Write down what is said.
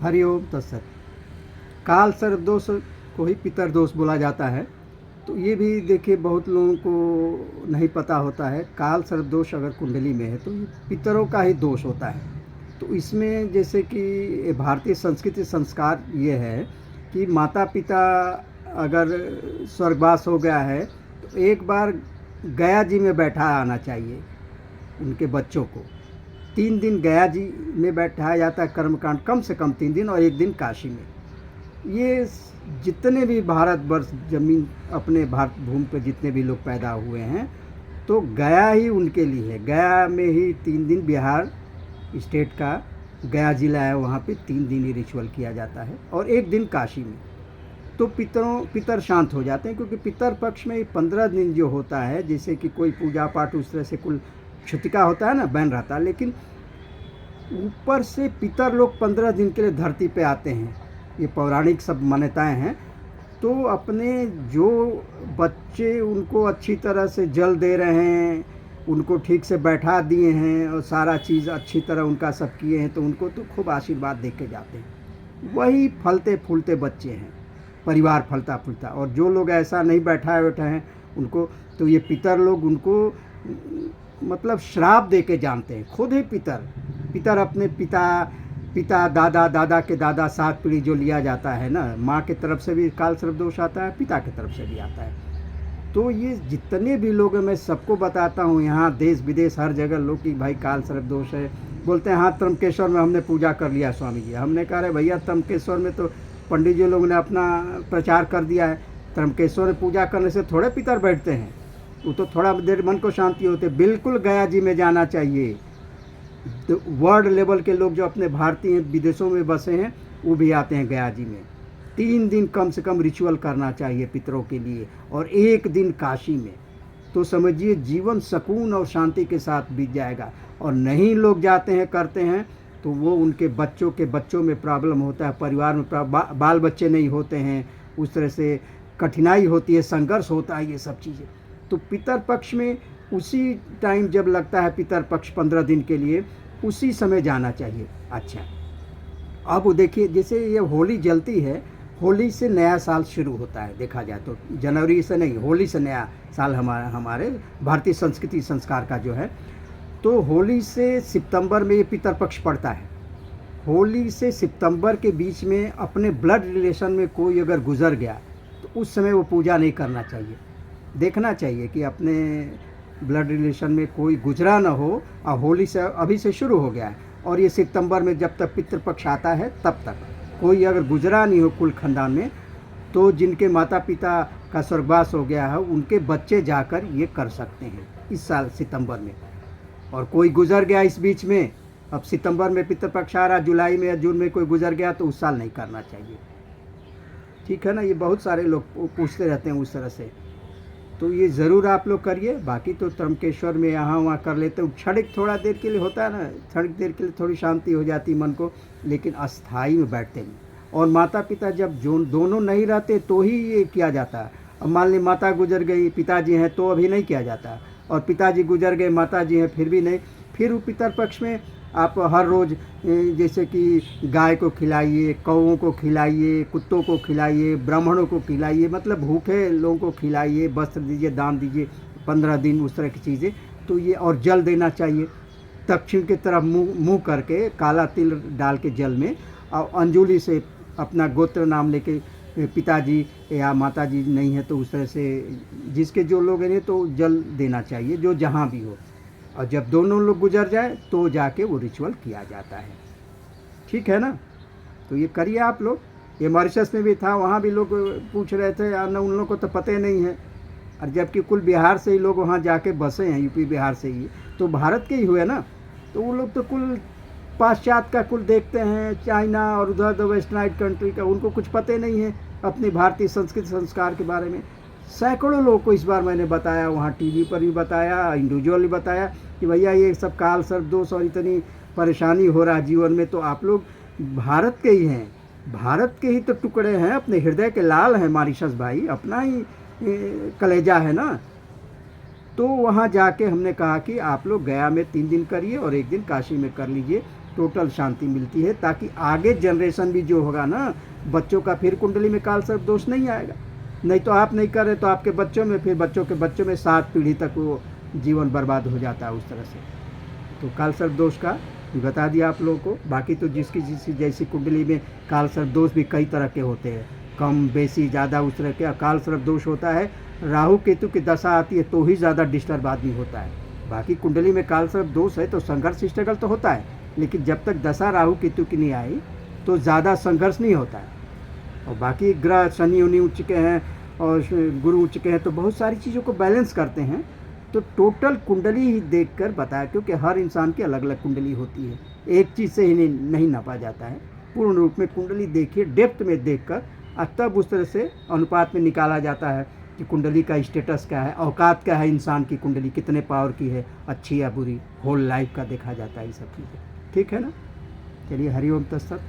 हरिओम तत्सत। काल सर्प दोष को ही पितर दोष बोला जाता है। तो ये भी देखिए बहुत लोगों को नहीं पता होता है। काल सर्प दोष अगर कुंडली में है तो ये पितरों का ही दोष होता है। तो इसमें जैसे कि भारतीय संस्कृति संस्कार ये है कि माता पिता अगर स्वर्गवास हो गया है तो एक बार गया जी में बैठा आना चाहिए उनके बच्चों को। 3 दिन गया जी में बैठाया जाता है कर्मकांड, कम से कम 3 दिन, और 1 दिन काशी में। ये जितने भी भारतवर्ष जमीन अपने भारत भूमि पर जितने भी लोग पैदा हुए हैं तो गया ही उनके लिए है। गया में ही 3 दिन, बिहार स्टेट का गया जिला है, वहाँ पे 3 दिन ही रिचुअल किया जाता है और 1 दिन काशी में। तो पितर शांत हो जाते हैं, क्योंकि पितर पक्ष में 15 दिन जो होता है, जैसे कि कोई पूजा पाठ उस तरह से कुल छुतिका होता है ना, बैन रहता है, लेकिन ऊपर से पितर लोग 15 दिन के लिए धरती पे आते हैं। ये पौराणिक सब मान्यताएं हैं। तो अपने जो बच्चे उनको अच्छी तरह से जल दे रहे हैं, उनको ठीक से बैठा दिए हैं और सारा चीज़ अच्छी तरह उनका सब किए हैं, तो उनको तो खूब आशीर्वाद दे के जाते हैं। वही फलते फूलते बच्चे हैं, परिवार फलता फूलता। और जो लोग ऐसा नहीं बैठा बैठे हैं उनको तो ये पितर लोग उनको मतलब श्राप दे के जानते हैं। खुद ही पितर अपने पिता दादा के दादा 7 पीढ़ी जो लिया जाता है ना, माँ के तरफ से भी काल सर्प दोष आता है, पिता की तरफ से भी आता है। तो ये जितने भी लोग हैं मैं सबको बताता हूँ, यहाँ देश विदेश हर जगह लोग कि भाई काल सर्प दोष है। बोलते हैं हाँ त्रंबकेश्वर में हमने पूजा कर लिया स्वामी जी। हमने कहा भैया त्रंबकेश्वर में तो पंडित जी लोगों ने अपना प्रचार कर दिया है। त्रंबकेश्वर में पूजा करने से थोड़े पितर बैठते हैं, वो तो थोड़ा देर मन को शांति होती है। बिल्कुल गया जी में जाना चाहिए। तो वर्ल्ड लेवल के लोग जो अपने भारतीय विदेशों में बसे हैं वो भी आते हैं गया जी में। 3 दिन कम से कम रिचुअल करना चाहिए पितरों के लिए और 1 दिन काशी में। तो समझिए जीवन सुकून और शांति के साथ बीत जाएगा। और नहीं लोग जाते हैं करते हैं तो वो उनके बच्चों में प्रॉब्लम होता है, परिवार में बाल बच्चे नहीं होते हैं, उस तरह से कठिनाई होती है, संघर्ष होता है, ये सब चीज़ें। तो पितर पक्ष में उसी टाइम जब लगता है पितर पक्ष 15 दिन के लिए, उसी समय जाना चाहिए। अच्छा, अब देखिए जैसे ये होली जलती है, होली से नया साल शुरू होता है। देखा जाए तो जनवरी से नहीं, होली से नया साल हमारे भारतीय संस्कृति संस्कार का जो है। तो होली से सितंबर में ये पितर पक्ष पड़ता है। होली से सितंबर के बीच में अपने ब्लड रिलेशन में कोई अगर गुजर गया तो उस समय वो पूजा नहीं करना चाहिए। देखना चाहिए कि अपने ब्लड रिलेशन में कोई गुजरा ना हो। और होली से अभी से शुरू हो गया है और ये सितंबर में जब तक पितृपक्ष आता है तब तक कोई अगर गुजरा नहीं हो कुल खानदान में, तो जिनके माता पिता का स्वर्गवास हो गया है उनके बच्चे जाकर ये कर सकते हैं इस साल सितंबर में। और कोई गुजर गया इस बीच में, अब सितंबर में पितृपक्ष आ रहा, जुलाई में या जून में कोई गुजर गया तो उस साल नहीं करना चाहिए। ठीक है ना, ये बहुत सारे लोग पूछते रहते हैं उस तरह से। तो ये ज़रूर आप लोग करिए। बाकी तो त्रंबकेश्वर में यहाँ वहाँ कर लेते हैं, क्षणिक थोड़ा देर के लिए होता है ना, क्षणिक देर के लिए थोड़ी शांति हो जाती मन को, लेकिन अस्थाई में बैठते नहीं। और माता पिता जब जो दोनों नहीं रहते तो ही ये किया जाता है। अब मान ली माता गुजर गई, पिताजी हैं तो अभी नहीं किया जाता, और पिताजी गुजर गए, माता जी हैं फिर भी नहीं। फिर वो पितर पक्ष में आप हर रोज़ जैसे कि गाय को खिलाइए, कौओं को खिलाइए, कुत्तों को खिलाइए, ब्राह्मणों को खिलाइए, मतलब भूखे लोगों को खिलाइए, वस्त्र दीजिए, दान दीजिए 15 दिन, उस तरह की चीज़ें। तो ये और जल देना चाहिए दक्षिण की तरफ मुँह करके, काला तिल डाल के जल में, और अंजुली से अपना गोत्र नाम लेके, पिताजी या माताजी नहीं है तो उस तरह से जिसके जो लोग हैं तो जल देना चाहिए, जो जहाँ भी हो। और जब दोनों लोग गुजर जाए तो जाके वो रिचुअल किया जाता है। ठीक है ना, तो ये करिए आप लोग। ये मॉरिशस में भी था, वहाँ भी लोग पूछ रहे थे यार ना, उन लोगों को तो पता ही नहीं है। और जबकि कुल बिहार से ही लोग वहाँ जाके बसे हैं, यूपी बिहार से ही, तो भारत के ही हुए ना। तो वो लोग तो कुल पाश्चात्य का कुल देखते हैं, चाइना और उधर वेस्टर्नाइट कंट्री का, उनको कुछ पता ही नहीं है अपनी भारतीय संस्कृति संस्कार के बारे में। सैकड़ों लोगों को इस बार मैंने बताया, वहाँ टीवी पर भी बताया, इंडिविजुअली बताया कि भैया ये सब काल सर्प दोष और इतनी परेशानी हो रहा है जीवन में, तो आप लोग भारत के ही हैं, भारत के ही तो टुकड़े हैं, अपने हृदय के लाल हैं मॉरिशस भाई, अपना ही कलेजा है ना। तो वहाँ जाके हमने कहा कि आप लोग गया में 3 दिन करिए और 1 दिन काशी में कर लीजिए। टोटल शांति मिलती है, ताकि आगे जनरेशन भी जो होगा ना बच्चों का, फिर कुंडली में काल सर्प दोष नहीं आएगा। नहीं तो आप नहीं कर रहे तो आपके बच्चों में, फिर बच्चों के बच्चों में 7 पीढ़ी तक वो जीवन बर्बाद हो जाता है उस तरह से। तो काल सर्प दोष का भी बता दिया आप लोगों को। बाकी तो जिसकी जिसकी जैसी कुंडली में काल सर्प दोष भी कई तरह के होते हैं, कम बेसी ज़्यादा उस तरह के। काल सर्प दोष होता है राहु केतु की दशा आती है तो ही ज़्यादा डिस्टर्ब आदमी होता है। बाकी कुंडली में काल सर्प दोष है तो संघर्ष स्ट्रगल तो होता है, लेकिन जब तक दशा राहु केतु की नहीं आई तो ज़्यादा संघर्ष नहीं होता है। और बाकी ग्रह शनि उन्हीं उच्च के हैं और गुरु उच्च के हैं तो बहुत सारी चीज़ों को बैलेंस करते हैं। तो टोटल कुंडली ही देखकर बताया, क्योंकि हर इंसान की अलग अलग कुंडली होती है, एक चीज़ से ही नहीं नापा जाता है। पूर्ण रूप में कुंडली देखिए, डेप्थ में देखकर तब उस तरह से अनुपात में निकाला जाता है कि कुंडली का स्टेटस क्या है, औकात क्या है, इंसान की कुंडली कितने पावर की है, अच्छी या बुरी, होल लाइफ का देखा जाता है ये सब चीज़ें। ठीक है ना। चलिए, हरिओम तत्सत।